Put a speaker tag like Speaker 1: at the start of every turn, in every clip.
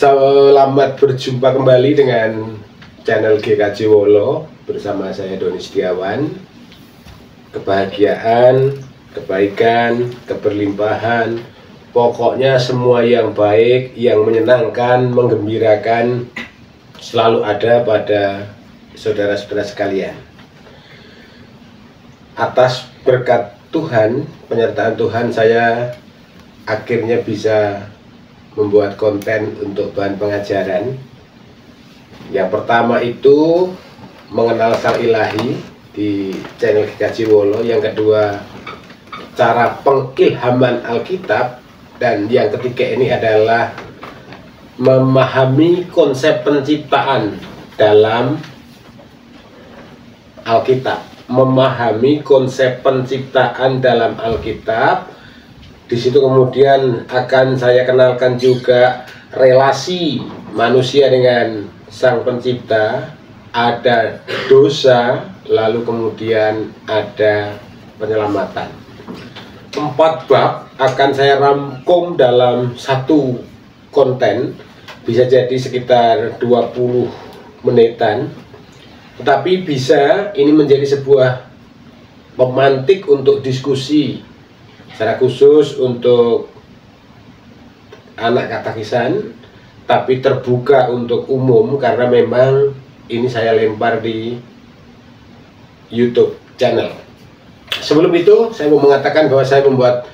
Speaker 1: Selamat berjumpa kembali dengan channel GKJ Wolo bersama saya Doni Setiawan. Kebahagiaan, kebaikan, keberlimpahan, pokoknya semua yang baik, yang menyenangkan, menggembirakan selalu ada pada saudara-saudara sekalian. Atas berkat Tuhan, penyertaan Tuhan, saya akhirnya bisa membuat konten untuk bahan pengajaran. Yang pertama itu mengenal Sang Ilahi di channel GKJ Wolo. Yang kedua cara pengilhaman Alkitab. Dan yang ketiga ini adalah memahami konsep penciptaan dalam Alkitab. Memahami konsep penciptaan dalam Alkitab. Di situ kemudian akan saya kenalkan juga relasi manusia dengan Sang Pencipta, ada dosa, lalu kemudian ada penyelamatan. 4 bab akan saya rangkum dalam satu konten, bisa jadi sekitar 20 menitan, tetapi bisa ini menjadi sebuah pemantik untuk diskusi secara khusus untuk anak katekisan, tapi terbuka untuk umum karena memang ini saya lempar di YouTube channel. Sebelum itu saya mau mengatakan bahwa saya membuat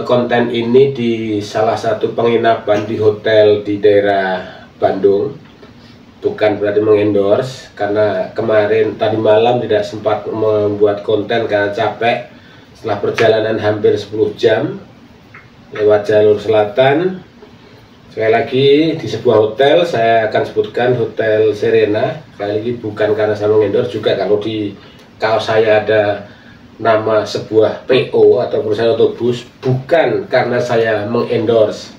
Speaker 1: konten ini di salah satu penginapan di hotel di daerah Bandung. Bukan berarti mengendorse, karena kemarin tadi malam tidak sempat membuat konten karena capek. Setelah perjalanan hampir 10 jam lewat jalur selatan, sekali lagi di sebuah hotel, saya akan sebutkan Hotel Serena. Sekali lagi bukan karena saya mengendorse, juga kalau di kaos saya ada nama sebuah PO atau perusahaan otobus, bukan karena saya mengendorse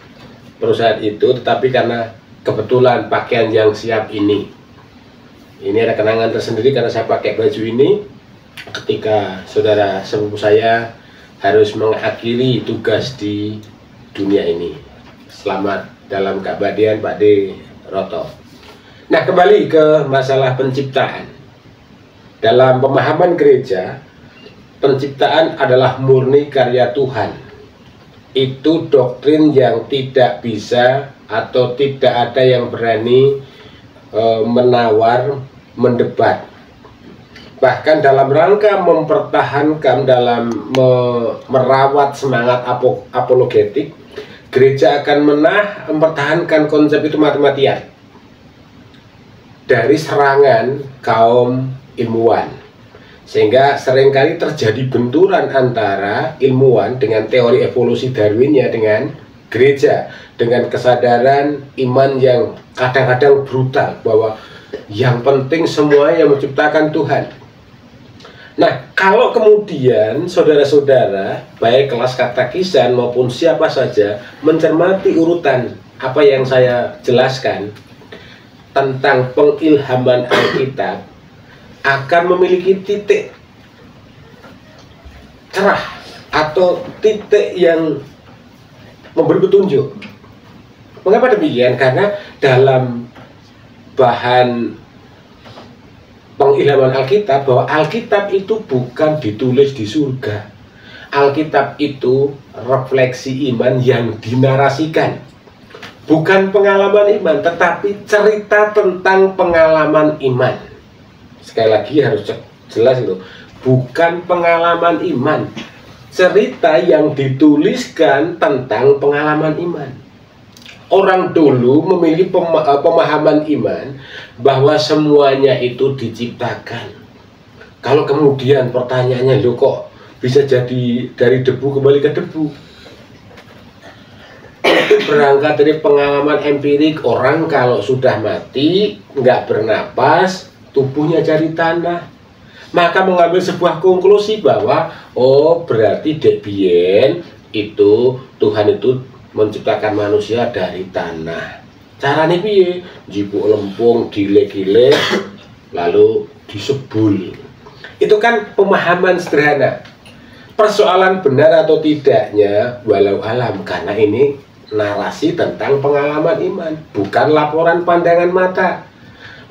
Speaker 1: perusahaan itu, tetapi karena kebetulan pakaian yang siap ini ada kenangan tersendiri karena saya pakai baju ini ketika saudara sepupu saya harus mengakhiri tugas di dunia ini. Selamat dalam keabadian Pak D. Roto. Nah, kembali ke masalah penciptaan. Dalam pemahaman gereja, penciptaan adalah murni karya Tuhan. Itu doktrin yang tidak bisa atau tidak ada yang berani menawar, mendebat. Bahkan dalam rangka mempertahankan, dalam merawat semangat apologetik, gereja akan mempertahankan konsep itu mati-matian dari serangan kaum ilmuwan, sehingga seringkali terjadi benturan antara ilmuwan dengan teori evolusi Darwinnya dengan gereja, dengan kesadaran iman yang kadang-kadang brutal bahwa yang penting semua yang menciptakan Tuhan. Nah, kalau kemudian saudara-saudara baik kelas katekisan maupun siapa saja mencermati urutan apa yang saya jelaskan tentang pengilhaman Alkitab, akan memiliki titik cerah atau titik yang memberi petunjuk. Mengapa demikian? Karena dalam bahan pengilhaman Alkitab, bahwa Alkitab itu bukan ditulis di surga. Alkitab itu refleksi iman yang dinarasikan. Bukan pengalaman iman, tetapi cerita tentang pengalaman iman. Sekali lagi harus jelas itu. Bukan pengalaman iman, cerita yang dituliskan tentang pengalaman iman. Orang dulu memiliki pemahaman iman bahwa semuanya itu diciptakan. Kalau kemudian pertanyaannya, loh kok bisa jadi dari debu kembali ke debu? Itu berangkat dari pengalaman empirik. Orang kalau sudah mati, nggak bernapas, tubuhnya cari tanah, maka mengambil sebuah konklusi bahwa oh berarti dek bien itu Tuhan itu menciptakan manusia dari tanah. Caranya piye? Jipuk lempung, dilek-dilek, lalu disebul. Itu kan pemahaman sederhana. Persoalan benar atau tidaknya walau alam, karena ini narasi tentang pengalaman iman, bukan laporan pandangan mata,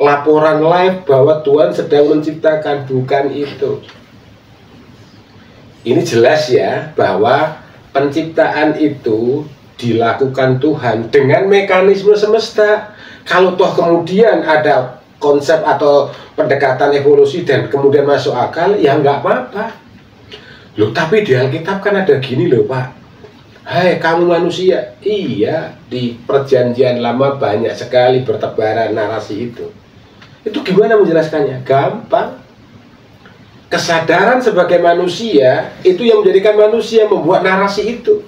Speaker 1: laporan live bahwa Tuhan sedang menciptakan, bukan itu. Ini jelas ya bahwa penciptaan itu dilakukan Tuhan dengan mekanisme semesta. Kalau toh kemudian ada konsep atau pendekatan evolusi dan kemudian masuk akal, ya nggak apa-apa. Loh, tapi di Alkitab kan ada gini loh Pak. Hai kamu manusia. Iya, di perjanjian lama banyak sekali bertebaran narasi itu. Itu gimana menjelaskannya? Gampang. Kesadaran sebagai manusia itu yang menjadikan manusia membuat narasi itu.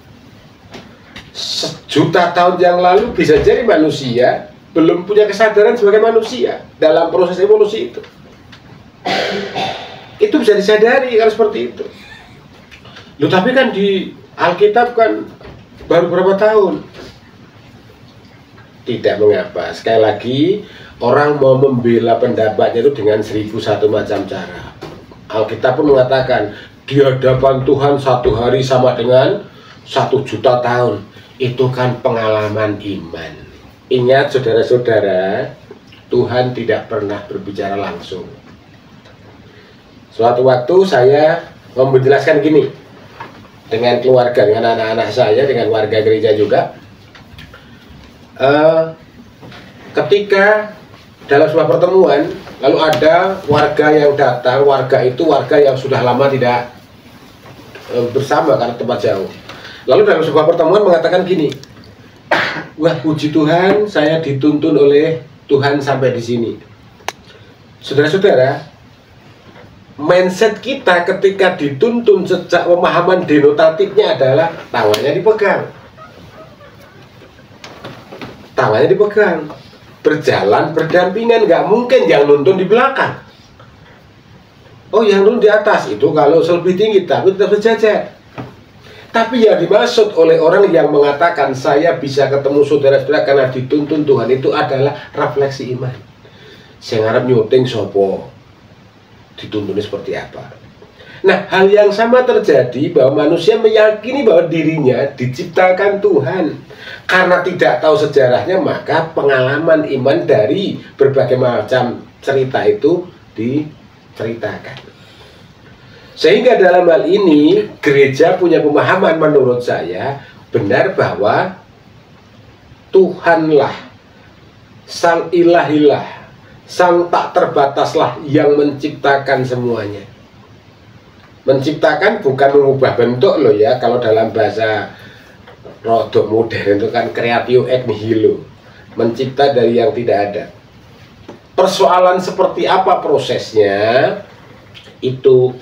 Speaker 1: Sejuta tahun yang lalu bisa jadi manusia belum punya kesadaran sebagai manusia dalam proses evolusi itu. Itu bisa disadari kalau seperti itu. Loh, tapi kan di Alkitab kan baru berapa tahun? Tidak mengapa. Sekali lagi, orang mau membela pendapatnya itu dengan 1001 macam cara. Alkitab pun mengatakan di hadapan Tuhan satu hari sama dengan 1.000.000 tahun. Itu kan pengalaman iman. Ingat saudara-saudara, Tuhan tidak pernah berbicara langsung. Suatu waktu saya mau menjelaskan gini dengan keluarga, dengan anak-anak saya, dengan warga gereja juga. Ketika dalam sebuah pertemuan, lalu ada warga yang datang, warga itu warga yang sudah lama tidak bersama karena tempat jauh. Lalu dalam sebuah pertemuan mengatakan gini, wah puji Tuhan, saya dituntun oleh Tuhan sampai di sini. Saudara-saudara, mindset kita ketika dituntun sejak pemahaman denotatifnya adalah tangannya dipegang. Tangannya dipegang. Berjalan berdampingan, nggak mungkin yang nuntun di belakang. Oh, yang nuntun di atas itu kalau lebih tinggi tapi tetap sejajar. Tapi yang dimaksud oleh orang yang mengatakan saya bisa ketemu saudara-saudara karena dituntun Tuhan itu adalah refleksi iman. Saya ngarep nyuting sopo, dituntunnya seperti apa. Nah, hal yang sama terjadi bahwa manusia meyakini bahwa dirinya diciptakan Tuhan. Karena tidak tahu sejarahnya, maka pengalaman iman dari berbagai macam cerita itu diceritakan. Sehingga dalam hal ini gereja punya pemahaman menurut saya benar bahwa Tuhanlah, Sang Ilahilah, Sang tak terbataslah yang menciptakan semuanya. Menciptakan bukan mengubah bentuk loh ya. Kalau dalam bahasa rodok modern itu kan creatio ex nihilo, mencipta dari yang tidak ada. Persoalan seperti apa prosesnya itu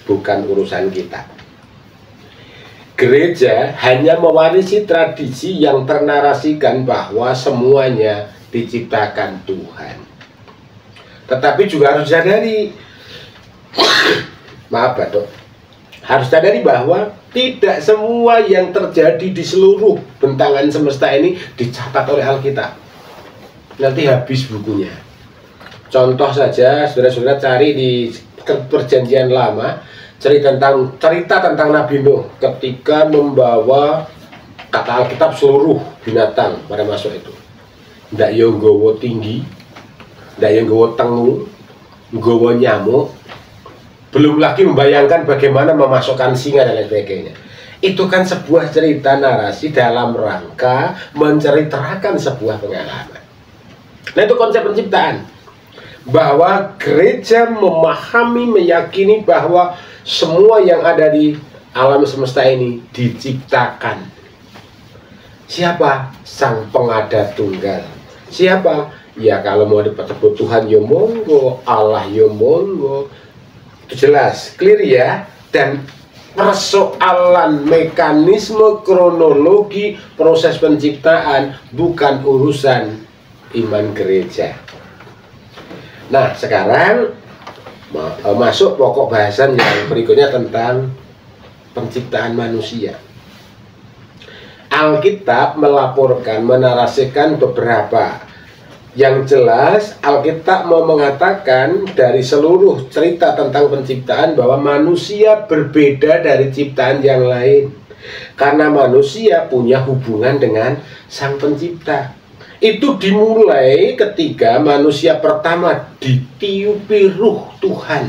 Speaker 1: bukan urusan kita. Gereja hanya mewarisi tradisi yang ternarasikan bahwa semuanya diciptakan Tuhan. Tetapi juga harus sadari, maaf Pak Dok, harus sadari bahwa tidak semua yang terjadi di seluruh bentangan semesta ini dicatat oleh Alkitab. Nanti habis bukunya. Contoh saja, saudara-saudara cari di perjanjian lama cerita tentang Nabi Nuh ketika membawa, kata Alkitab, seluruh binatang pada masa itu. Ndak yo nggawa tinggi, ndak yo nggawa tengu, nggawa nyamuk. Belum lagi membayangkan bagaimana memasukkan singa dan lain sebagainya. Itu kan sebuah cerita narasi dalam rangka menceritakan sebuah pengalaman. Nah, itu konsep penciptaan. Bahwa gereja memahami, meyakini bahwa semua yang ada di alam semesta ini diciptakan. Siapa? Sang Pengada Tunggal. Siapa? Ya kalau mau disebut Tuhan ya monggo, Allah ya monggo. Itu jelas, clear ya. Dan persoalan mekanisme kronologi proses penciptaan bukan urusan iman gereja. Nah, sekarang masuk pokok bahasan yang berikutnya tentang penciptaan manusia. Alkitab melaporkan, menarasikan beberapa. Yang jelas, Alkitab mau mengatakan dari seluruh cerita tentang penciptaan bahwa manusia berbeda dari ciptaan yang lain. Karena manusia punya hubungan dengan Sang Pencipta. Itu dimulai ketika manusia pertama ditiupi ruh Tuhan.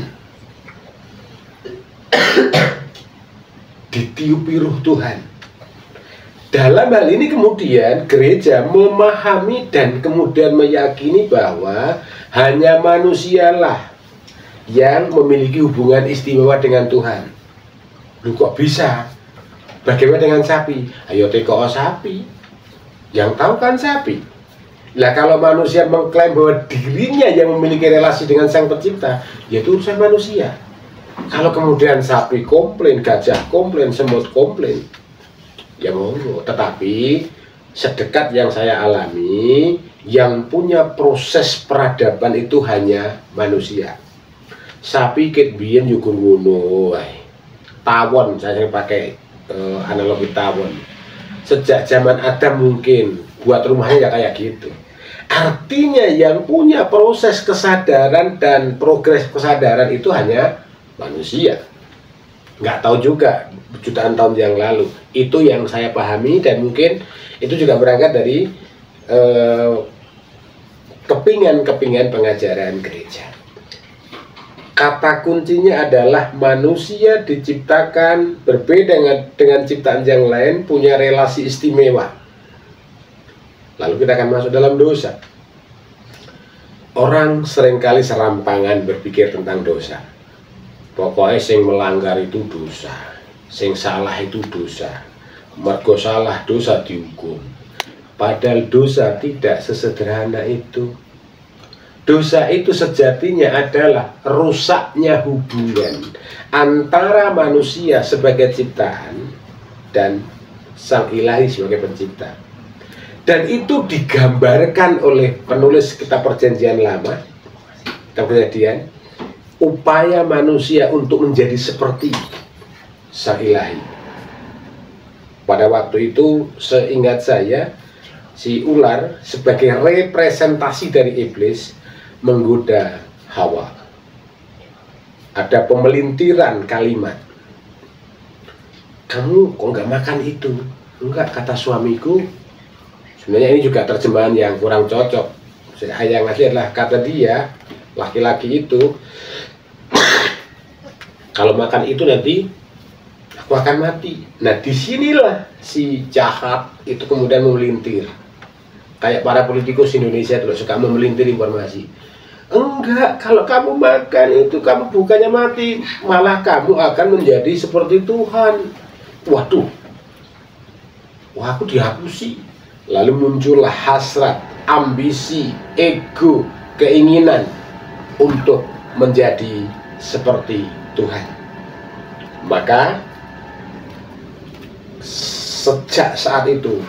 Speaker 1: Ditiupi ruh Tuhan. Dalam hal ini kemudian gereja memahami dan kemudian meyakini bahwa hanya manusialah yang memiliki hubungan istimewa dengan Tuhan. Lu kok bisa? Bagaimana dengan sapi? Ayo teko sapi. Yang tahu kan sapi. Nah, kalau manusia mengklaim bahwa dirinya yang memiliki relasi dengan Sang Pencipta, yaitu urusan manusia. Kalau kemudian sapi komplain, gajah komplain, semut komplain, ya monggo. Tetapi sedekat yang saya alami, yang punya proses peradaban itu hanya manusia. Sapi ket biyen yukur ngono wae. Tawon, saya pakai analogi tawon. Sejak zaman Adam mungkin buat rumahnya ya kayak gitu. Artinya yang punya proses kesadaran dan progres kesadaran itu hanya manusia. Nggak tahu juga jutaan tahun yang lalu. Itu yang saya pahami, dan mungkin itu juga berangkat dari kepingan-kepingan pengajaran gereja. Kata kuncinya adalah manusia diciptakan berbeda dengan ciptaan yang lain, punya relasi istimewa. Lalu kita akan masuk dalam dosa. Orang seringkali serampangan berpikir tentang dosa. Pokoknya sing melanggar itu dosa, sing salah itu dosa, mergo salah dosa dihukum. Padahal dosa tidak sesederhana itu. Dosa itu sejatinya adalah rusaknya hubungan antara manusia sebagai ciptaan dan Sang Ilahi sebagai pencipta. Dan itu digambarkan oleh penulis kitab Perjanjian Lama, kitab Kejadian, upaya manusia untuk menjadi seperti Sang Ilahi. Pada waktu itu seingat saya, si ular sebagai representasi dari iblis menggoda Hawa. Ada pemelintiran kalimat, kamu kok nggak makan itu? Enggak, kata suamiku. Sebenarnya ini juga terjemahan yang kurang cocok. Yang asli adalah kata dia, laki-laki itu, kalau makan itu nanti aku akan mati. Nah, disinilah si jahat itu kemudian memelintir. Kayak para politikus Indonesia dulu suka memelintir informasi. Enggak, kalau kamu makan itu kamu bukannya mati, malah kamu akan menjadi seperti Tuhan. Waduh, wah, aku dihapusi. Lalu muncullah hasrat, ambisi, ego, keinginan untuk menjadi seperti Tuhan. Maka sejak saat itu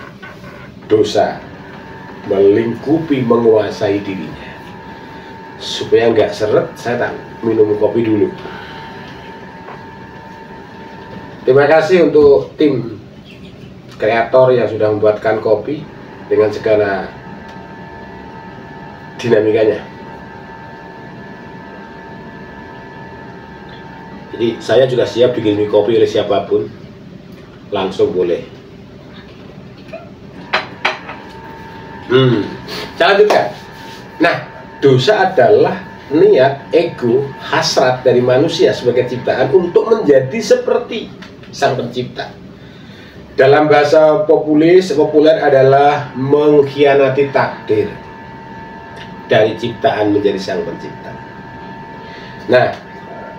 Speaker 1: dosa melingkupi, menguasai dirinya. Supaya nggak seret, saya tak minum kopi dulu. Terima kasih untuk tim kreator yang sudah membuatkan kopi dengan segala dinamikanya. Jadi saya juga siap bikin kopi oleh siapapun, langsung boleh. Saya lanjutkan. Nah, dosa adalah niat, ego, hasrat dari manusia sebagai ciptaan untuk menjadi seperti Sang Pencipta. Dalam bahasa populer adalah mengkhianati takdir dari ciptaan menjadi Sang Pencipta. Nah,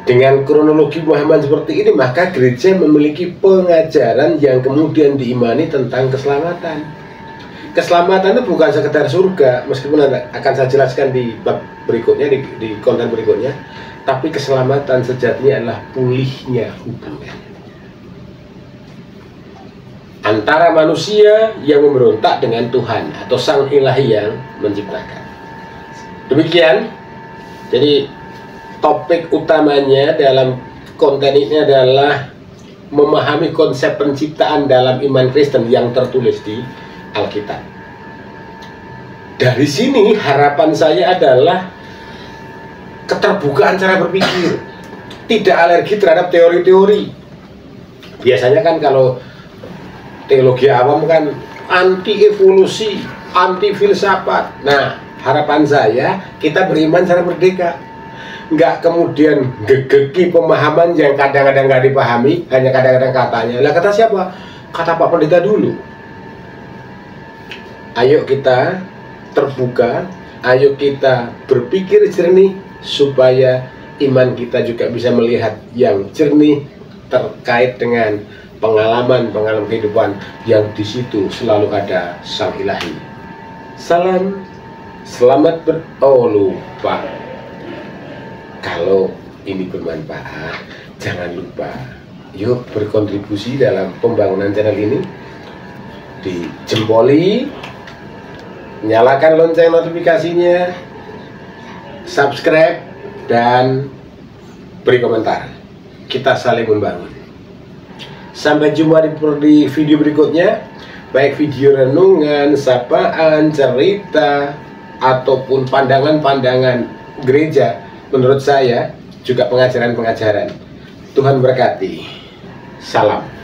Speaker 1: dengan kronologi Muhammad seperti ini, maka gereja memiliki pengajaran yang kemudian diimani tentang keselamatan. Keselamatan itu bukan sekedar surga, meskipun akan saya jelaskan di bab berikutnya, di konten berikutnya. Tapi keselamatan sejatinya adalah pulihnya hubungan antara manusia yang memberontak dengan Tuhan atau Sang Ilahi yang menciptakan. Demikian. Jadi topik utamanya dalam konten ini adalah memahami konsep penciptaan dalam iman Kristen yang tertulis di Alkitab. Dari sini harapan saya adalah keterbukaan cara berpikir, tidak alergi terhadap teori-teori. Biasanya kan kalau teologi awam kan anti evolusi, anti filsafat. Nah, harapan saya kita beriman secara merdeka, nggak kemudian gegeki pemahaman yang kadang-kadang nggak dipahami, hanya kadang-kadang katanya. Lah kata siapa? Kata Pak Pendeta dulu. Ayo kita terbuka, ayo kita berpikir jernih supaya iman kita juga bisa melihat yang jernih terkait dengan pengalaman-pengalaman kehidupan yang di situ selalu ada Sang Ilahi. Salam, selamat lupa. Kalau ini bermanfaat, jangan lupa yuk berkontribusi dalam pembangunan channel ini, dijempoli, nyalakan lonceng notifikasinya, subscribe, dan beri komentar. Kita saling membangun. Sampai jumpa di video berikutnya, baik video renungan, sapaan, cerita, ataupun pandangan-pandangan gereja menurut saya, juga pengajaran-pengajaran. Tuhan berkati. Salam.